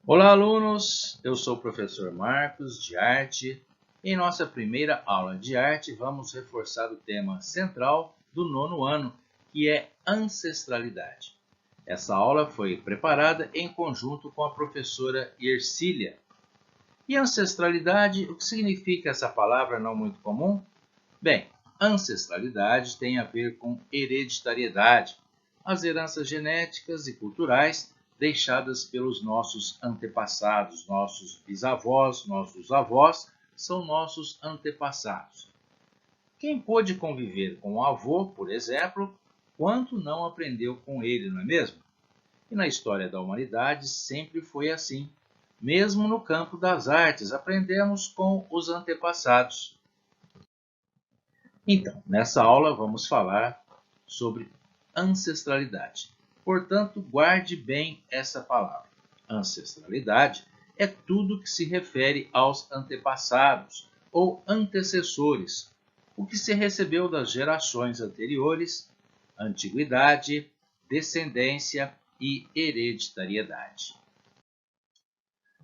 Olá, alunos! Eu sou o professor Marcos, de Arte. Em nossa primeira aula de arte, vamos reforçar o tema central do nono ano, que é ancestralidade. Essa aula foi preparada em conjunto com a professora Ercília. E ancestralidade, o que significa essa palavra não muito comum? Bem, ancestralidade tem a ver com hereditariedade, as heranças genéticas e culturais deixadas pelos nossos antepassados, nossos bisavós, nossos avós, são nossos antepassados. Quem pôde conviver com o avô, por exemplo, quanto não aprendeu com ele, não é mesmo? E na história da humanidade sempre foi assim. Mesmo no campo das artes, aprendemos com os antepassados. Então, nessa aula vamos falar sobre ancestralidade. Portanto, guarde bem essa palavra. Ancestralidade é tudo que se refere aos antepassados ou antecessores, o que se recebeu das gerações anteriores, antiguidade, descendência e hereditariedade.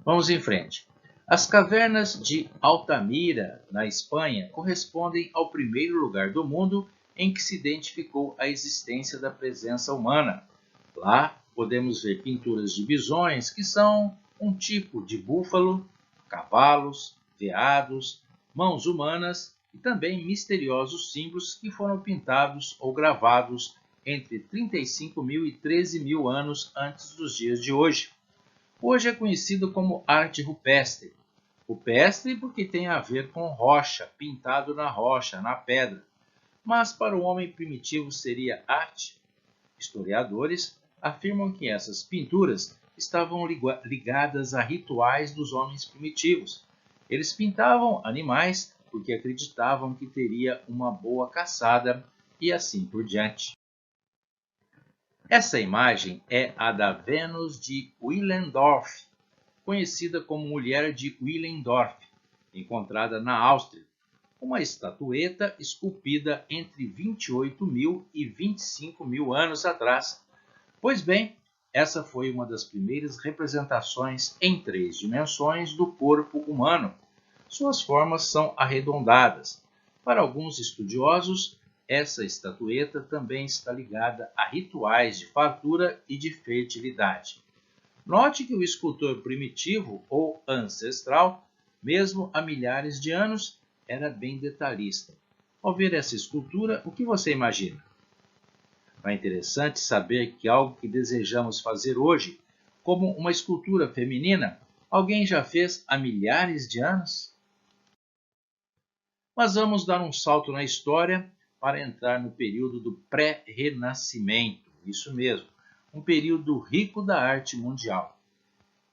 Vamos em frente. As cavernas de Altamira, na Espanha, correspondem ao primeiro lugar do mundo em que se identificou a existência da presença humana. Lá podemos ver pinturas de bisões, que são um tipo de búfalo, cavalos, veados, mãos humanas e também misteriosos símbolos que foram pintados ou gravados entre 35.000 e 13.000 anos antes dos dias de hoje. Hoje é conhecido como arte rupestre. Rupestre porque tem a ver com rocha, pintado na rocha, na pedra. Mas para o homem primitivo seria arte? Historiadores afirmam que essas pinturas estavam ligadas a rituais dos homens primitivos. Eles pintavam animais porque acreditavam que teria uma boa caçada e assim por diante. Essa imagem é a da Vênus de Willendorf, conhecida como Mulher de Willendorf, encontrada na Áustria, uma estatueta esculpida entre 28.000 e 25.000 anos atrás. Pois bem, essa foi uma das primeiras representações em 3 dimensões do corpo humano. Suas formas são arredondadas. Para alguns estudiosos, essa estatueta também está ligada a rituais de fartura e de fertilidade. Note que o escultor primitivo ou ancestral, mesmo há milhares de anos, era bem detalhista. Ao ver essa escultura, o que você imagina? Não é interessante saber que algo que desejamos fazer hoje, como uma escultura feminina, alguém já fez há milhares de anos? Mas vamos dar um salto na história para entrar no período do pré-renascimento. Isso mesmo, um período rico da arte mundial.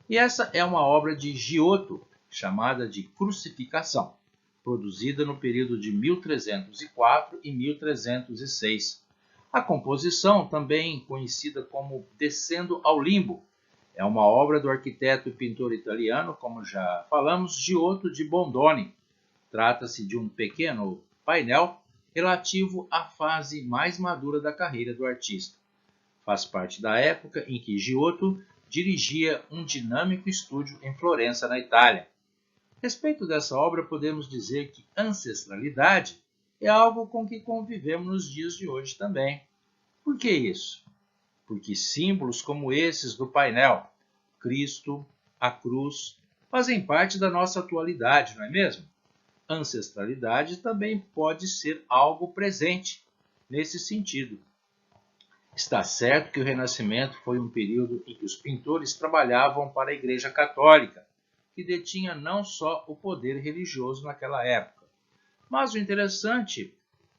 E essa é uma obra de Giotto, chamada de Crucificação, produzida no período de 1304 e 1306. A composição, também conhecida como Descendo ao Limbo, é uma obra do arquiteto e pintor italiano, como já falamos, Giotto de Bondone. Trata-se de um pequeno painel relativo à fase mais madura da carreira do artista. Faz parte da época em que Giotto dirigia um dinâmico estúdio em Florença, na Itália. A respeito dessa obra, podemos dizer que ancestralidade é algo com que convivemos nos dias de hoje também. Por que isso? Porque símbolos como esses do painel, Cristo, a cruz, fazem parte da nossa atualidade, não é mesmo? Ancestralidade também pode ser algo presente nesse sentido. Está certo que o Renascimento foi um período em que os pintores trabalhavam para a Igreja Católica, que detinha não só o poder religioso naquela época. Mas o interessante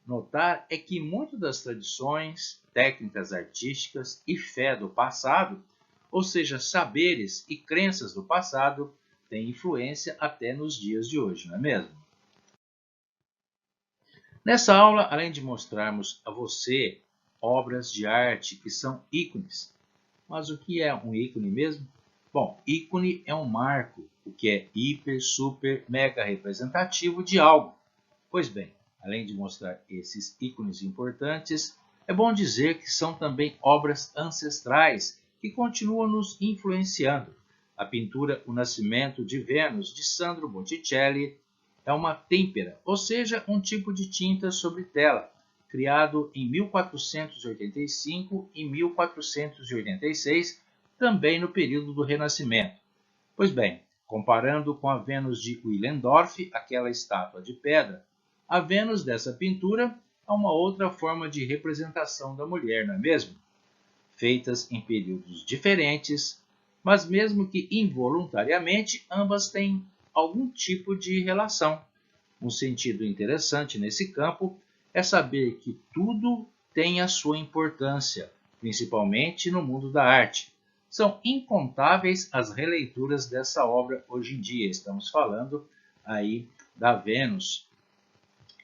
notar é que muitas das tradições, técnicas artísticas e fé do passado, ou seja, saberes e crenças do passado, têm influência até nos dias de hoje, não é mesmo? Nessa aula, além de mostrarmos a você obras de arte que são ícones. Mas o que é um ícone mesmo? Bom, ícone é um marco, o que é hiper, super, mega representativo de algo. Pois bem, além de mostrar esses ícones importantes, é bom dizer que são também obras ancestrais que continuam nos influenciando. A pintura O Nascimento de Vênus, de Sandro Botticelli, é uma têmpera, ou seja, um tipo de tinta sobre tela, criado em 1485 e 1486, também no período do Renascimento. Pois bem, comparando com a Vênus de Willendorf, aquela estátua de pedra, a Vênus dessa pintura é uma outra forma de representação da mulher, não é mesmo? Feitas em períodos diferentes, mas mesmo que involuntariamente, ambas têm algum tipo de relação. Um sentido interessante nesse campo é saber que tudo tem a sua importância, principalmente no mundo da arte. São incontáveis as releituras dessa obra hoje em dia. Estamos falando aí da Vênus.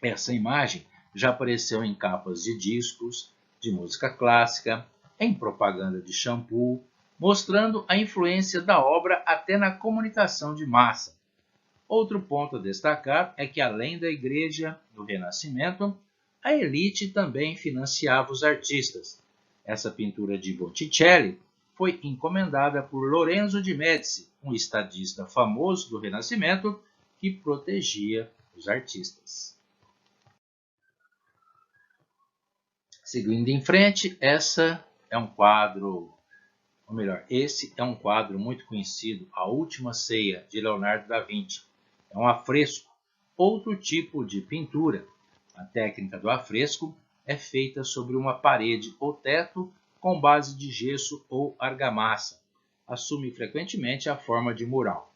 Essa imagem já apareceu em capas de discos, de música clássica, em propaganda de shampoo, mostrando a influência da obra até na comunicação de massa. Outro ponto a destacar é que, além da Igreja do Renascimento, a elite também financiava os artistas. Essa pintura de Botticelli foi encomendada por Lorenzo de Médici, um estadista famoso do Renascimento que protegia os artistas. Seguindo em frente, esse é um quadro muito conhecido, A Última Ceia, de Leonardo da Vinci. É um afresco, outro tipo de pintura. A técnica do afresco é feita sobre uma parede ou teto com base de gesso ou argamassa. Assume frequentemente a forma de mural.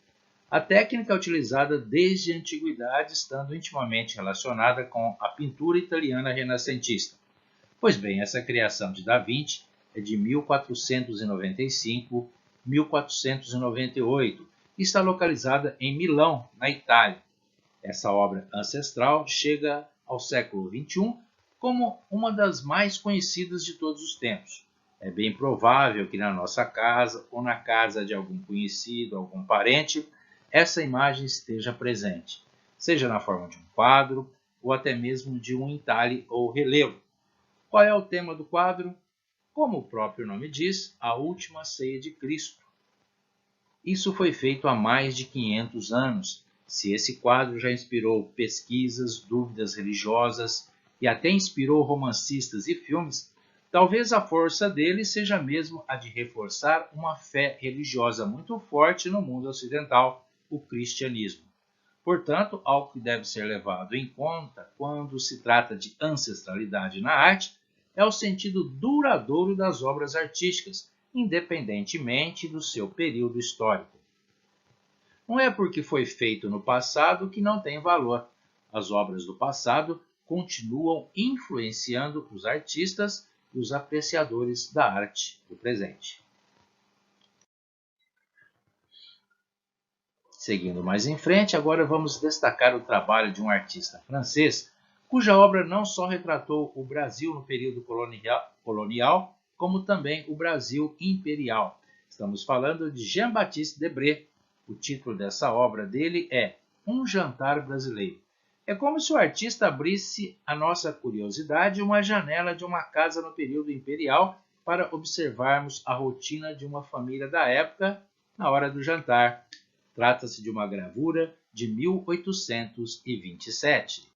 A técnica é utilizada desde a antiguidade, estando intimamente relacionada com a pintura italiana renascentista. Pois bem, essa criação de Da Vinci é de 1495-1498 e está localizada em Milão, na Itália. Essa obra ancestral chega ao século XXI como uma das mais conhecidas de todos os tempos. É bem provável que na nossa casa ou na casa de algum conhecido, algum parente, essa imagem esteja presente, seja na forma de um quadro ou até mesmo de um entalhe ou relevo. Qual é o tema do quadro? Como o próprio nome diz, a última ceia de Cristo. Isso foi feito há mais de 500 anos. Se esse quadro já inspirou pesquisas, dúvidas religiosas e até inspirou romancistas e filmes, talvez a força dele seja mesmo a de reforçar uma fé religiosa muito forte no mundo ocidental, o cristianismo. Portanto, algo que deve ser levado em conta quando se trata de ancestralidade na arte é o sentido duradouro das obras artísticas, independentemente do seu período histórico. Não é porque foi feito no passado que não tem valor. As obras do passado continuam influenciando os artistas e os apreciadores da arte do presente. Seguindo mais em frente, agora vamos destacar o trabalho de um artista francês, cuja obra não só retratou o Brasil no período colonial, como também o Brasil imperial. Estamos falando de Jean-Baptiste Debré. O título dessa obra dele é Um Jantar Brasileiro. É como se o artista abrisse à nossa curiosidade uma janela de uma casa no período imperial para observarmos a rotina de uma família da época na hora do jantar. Trata-se de uma gravura de 1827.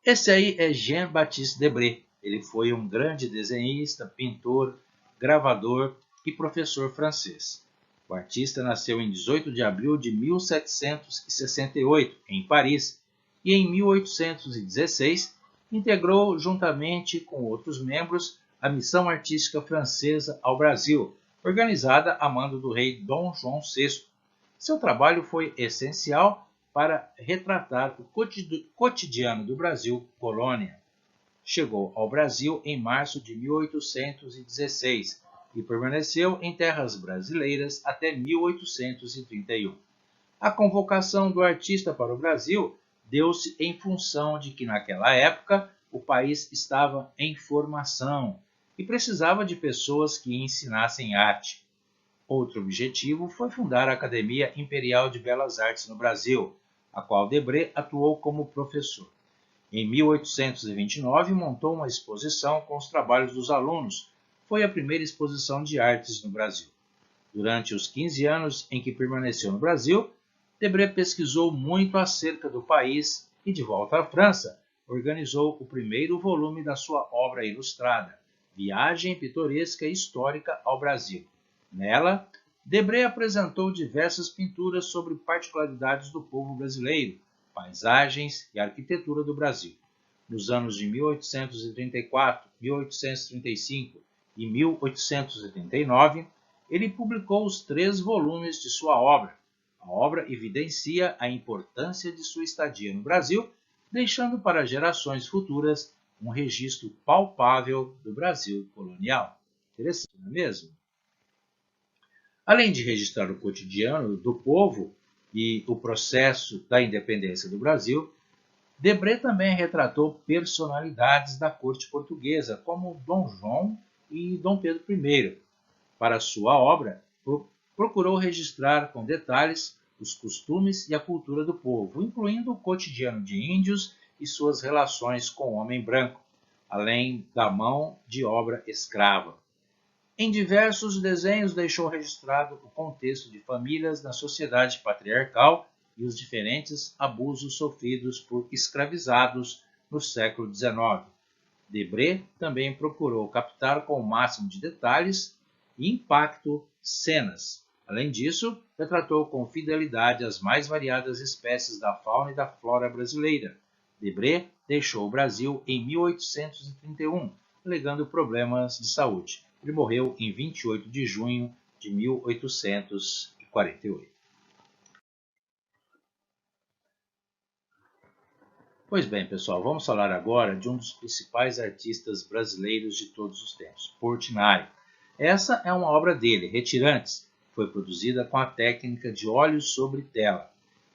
Esse aí é Jean-Baptiste Debré. Ele foi um grande desenhista, pintor, gravador e professor francês. O artista nasceu em 18 de abril de 1768, em Paris, e em 1816 integrou, juntamente com outros membros, a Missão Artística Francesa ao Brasil, organizada a mando do rei Dom João VI. Seu trabalho foi essencial para retratar o cotidiano do Brasil colônia. Chegou ao Brasil em março de 1816 e permaneceu em terras brasileiras até 1831. A convocação do artista para o Brasil deu-se em função de que, naquela época, o país estava em formação e precisava de pessoas que ensinassem arte. Outro objetivo foi fundar a Academia Imperial de Belas Artes no Brasil, a qual Debré atuou como professor. Em 1829, montou uma exposição com os trabalhos dos alunos. Foi a primeira exposição de artes no Brasil. Durante os 15 anos em que permaneceu no Brasil, Debré pesquisou muito acerca do país e, de volta à França, organizou o primeiro volume da sua obra ilustrada, Viagem Pitoresca e Histórica ao Brasil. Nela, Debré apresentou diversas pinturas sobre particularidades do povo brasileiro, paisagens e arquitetura do Brasil. Nos anos de 1834, 1835 e 1839, ele publicou os 3 volumes de sua obra. A obra evidencia a importância de sua estadia no Brasil, deixando para gerações futuras um registro palpável do Brasil colonial. Interessante, não é mesmo? Além de registrar o cotidiano do povo e o processo da independência do Brasil, Debré também retratou personalidades da corte portuguesa, como Dom João e Dom Pedro I. Para sua obra, procurou registrar com detalhes os costumes e a cultura do povo, incluindo o cotidiano de índios e suas relações com o homem branco, além da mão de obra escrava. Em diversos desenhos deixou registrado o contexto de famílias na sociedade patriarcal e os diferentes abusos sofridos por escravizados no século XIX. Debré também procurou captar com o máximo de detalhes e impacto cenas. Além disso, retratou com fidelidade as mais variadas espécies da fauna e da flora brasileira. Debré deixou o Brasil em 1831, alegando problemas de saúde. Ele morreu em 28 de junho de 1848. Pois bem, pessoal, vamos falar agora de um dos principais artistas brasileiros de todos os tempos, Portinari. Essa é uma obra dele, Retirantes. Foi produzida com a técnica de óleos sobre tela.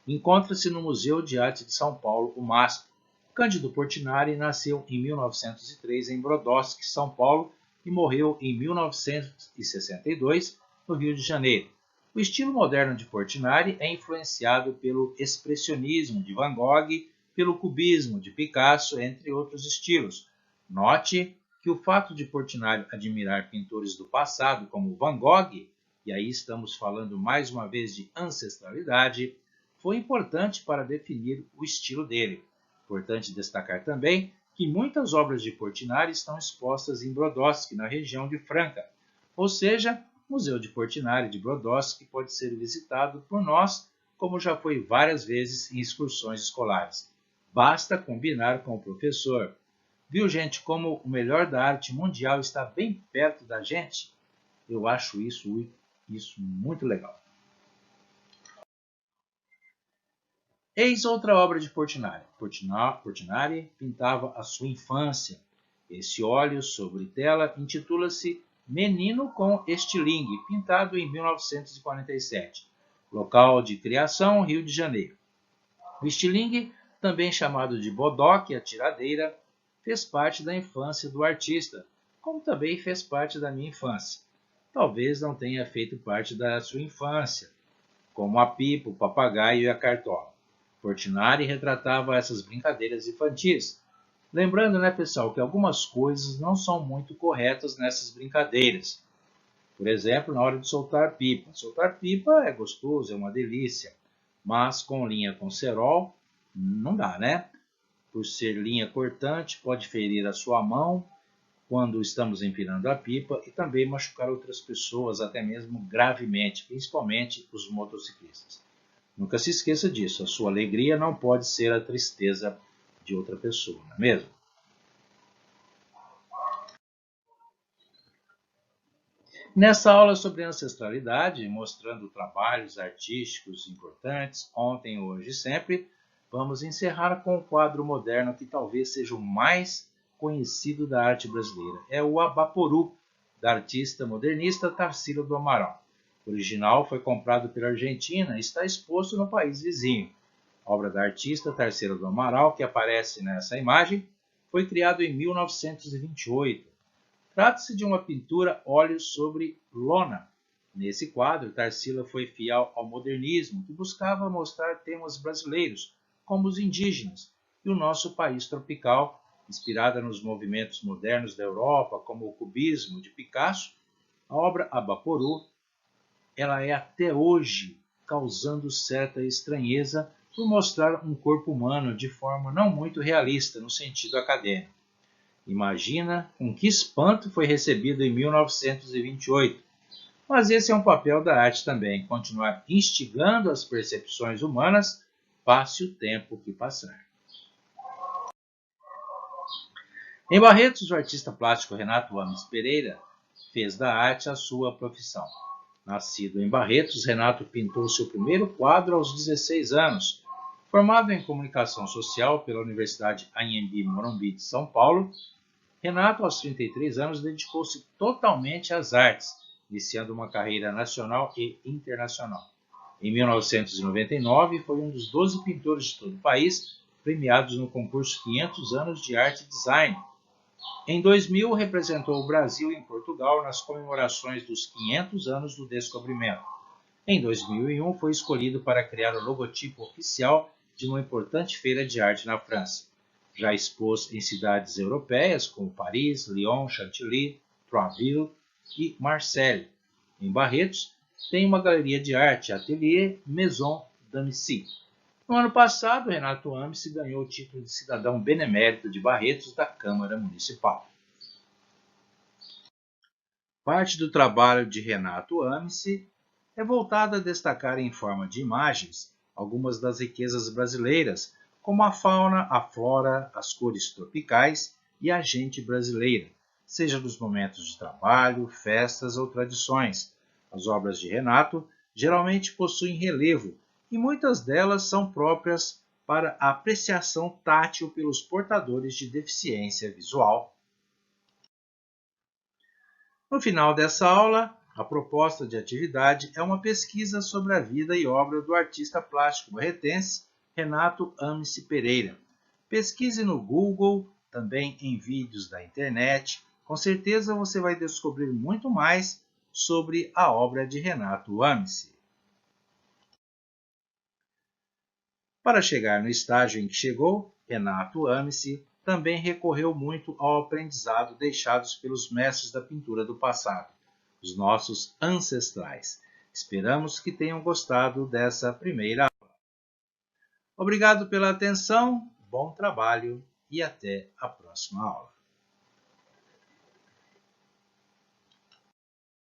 Encontra-se no Museu de Arte de São Paulo, o MASP. Cândido Portinari nasceu em 1903 em Brodowski, São Paulo, e morreu em 1962 no Rio de Janeiro. O estilo moderno de Portinari é influenciado pelo expressionismo de Van Gogh, pelo cubismo de Picasso, entre outros estilos. Note que o fato de Portinari admirar pintores do passado como Van Gogh, e aí estamos falando mais uma vez de ancestralidade, foi importante para definir o estilo dele. Importante destacar também que muitas obras de Portinari estão expostas em Brodowski, na região de Franca. Ou seja, o Museu de Portinari de Brodowski pode ser visitado por nós, como já foi várias vezes em excursões escolares. Basta combinar com o professor. Viu, gente, como o melhor da arte mundial está bem perto da gente? Eu acho isso muito legal. Eis outra obra de Portinari. Portinari pintava a sua infância. Esse óleo sobre tela intitula-se Menino com Estilingue, pintado em 1947. Local de criação, Rio de Janeiro. O estilingue, também chamado de bodoque, a tiradeira, fez parte da infância do artista, como também fez parte da minha infância. Talvez não tenha feito parte da sua infância, como a pipa, o papagaio e a cartola. Portinari retratava essas brincadeiras infantis. Lembrando, né, pessoal, que algumas coisas não são muito corretas nessas brincadeiras. Por exemplo, na hora de soltar pipa. Soltar pipa é gostoso, é uma delícia, mas com linha com cerol não dá, né? Por ser linha cortante, pode ferir a sua mão quando estamos empinando a pipa e também machucar outras pessoas, até mesmo gravemente, principalmente os motociclistas. Nunca se esqueça disso, a sua alegria não pode ser a tristeza de outra pessoa, não é mesmo? Nessa aula sobre ancestralidade, mostrando trabalhos artísticos importantes, ontem, hoje e sempre, vamos encerrar com o quadro moderno que talvez seja o mais conhecido da arte brasileira. É o Abaporu, da artista modernista Tarsila do Amaral. O original foi comprado pela Argentina e está exposto no país vizinho. A obra da artista Tarsila do Amaral, que aparece nessa imagem, foi criado em 1928. Trata-se de uma pintura óleo sobre lona. Nesse quadro, Tarsila foi fiel ao modernismo, que buscava mostrar temas brasileiros, como os indígenas, e o nosso país tropical, inspirada nos movimentos modernos da Europa, como o cubismo de Picasso. A obra Abaporu ela é até hoje causando certa estranheza por mostrar um corpo humano de forma não muito realista no sentido acadêmico. Imagina com que espanto foi recebido em 1928. Mas esse é um papel da arte também, continuar instigando as percepções humanas, passe o tempo que passar. Em Barretos, o artista plástico Renato Ames Pereira fez da arte a sua profissão. Nascido em Barretos, Renato pintou seu primeiro quadro aos 16 anos. Formado em comunicação social pela Universidade Anhembi Morumbi de São Paulo, Renato, aos 33 anos, dedicou-se totalmente às artes, iniciando uma carreira nacional e internacional. Em 1999, foi um dos 12 pintores de todo o país premiados no concurso 500 anos de arte e design. Em 2000, representou o Brasil em Portugal nas comemorações dos 500 anos do descobrimento. Em 2001, foi escolhido para criar o logotipo oficial de uma importante feira de arte na França. Já expôs em cidades europeias como Paris, Lyon, Chantilly, Troisville e Marseille. Em Barretos, tem uma galeria de arte, Atelier Maison d'Annecy. No ano passado, Renato Ames ganhou o título de cidadão benemérito de Barretos da Câmara Municipal. Parte do trabalho de Renato Ames é voltada a destacar em forma de imagens algumas das riquezas brasileiras, como a fauna, a flora, as cores tropicais e a gente brasileira, seja nos momentos de trabalho, festas ou tradições. As obras de Renato geralmente possuem relevo e muitas delas são próprias para a apreciação tátil pelos portadores de deficiência visual. No final dessa aula, a proposta de atividade é uma pesquisa sobre a vida e obra do artista plástico barretense Renato Ames Pereira. Pesquise no Google, também em vídeos da internet. Com certeza você vai descobrir muito mais sobre a obra de Renato Ames. Para chegar no estágio em que chegou, Renato Ames também recorreu muito ao aprendizado deixados pelos mestres da pintura do passado, os nossos ancestrais. Esperamos que tenham gostado dessa primeira aula. Obrigado pela atenção, bom trabalho e até a próxima aula.